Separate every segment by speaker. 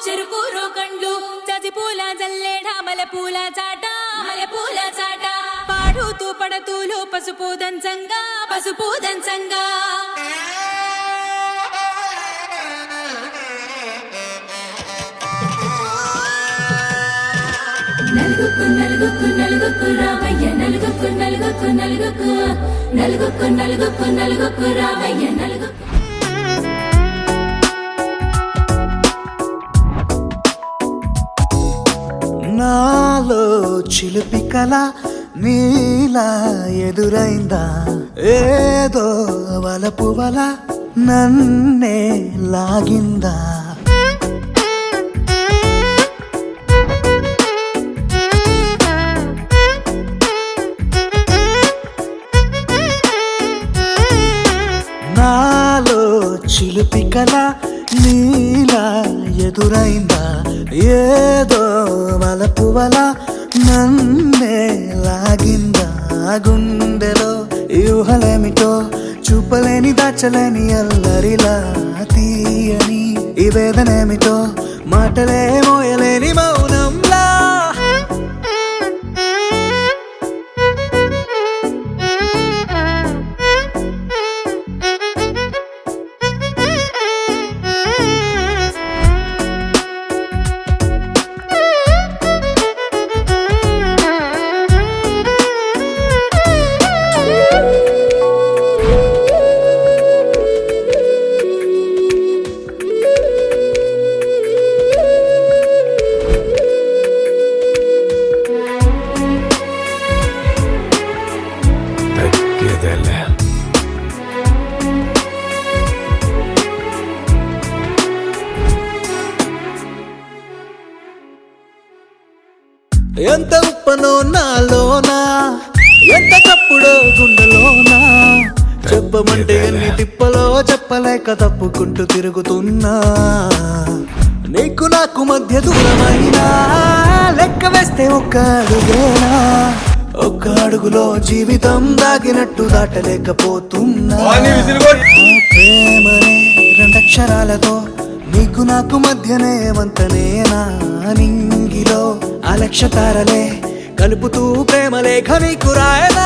Speaker 1: చెరుకు రోకండ్లు చజిపూల జల్లేడ మలపూల చాట పాడుతూ పడతూలు పసుపు దంచంగా నలుగుకు రామయ్య నలుగుకు రామయ్య
Speaker 2: నాలో చిలిపి కళ నీలా ఎదురైందా ఏదో వలపు వల నన్నే లాగిందా నాలో చిలిపి కళ నీలా ఎదురైందా ఏదో వలపు వల నన్నే లాగిందా గుండెలో యూహలేమిటో చూపలేని దాచలేని అల్లరిలా తీయని ఈ వేదనేమిటో మాటలే మోయలేని మౌనంలా ఎంత ఉప్పనో నాలోనా ఎంత తప్పుడో గుండెలోనా చెప్పమంటే ఎన్ని తిప్పలో చెప్పలేక తప్పుకుంటూ తిరుగుతున్నా నీకు నాకు మధ్య దూరమైనా లెక్క వేస్తే ఒక్క అడుగేనా ఒక్క అడుగులో జీవితం దాగినట్టు దాటలేకపోతున్నా ప్రేమనే రెండక్షరాలతో నీకు నాకు మధ్యనే వంతనేనా నింగిలో అలక్షతారలే కలుపుతూ ప్రేమ లేఖ నీకు రాయనా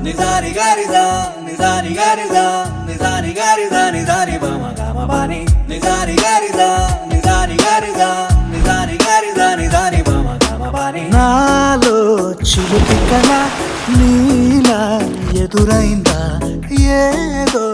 Speaker 2: నిజాని గారిజా నిజాని గారిజా నిజాని గారిజా నిజాని బామ గామ బాని నిజాని గారిజా నిజాని గారిజా నిజాని గారిజా నిజాని బామ గామ బాని నాలో చిలిపి కళ నీలా ఎదురైందా ఏదో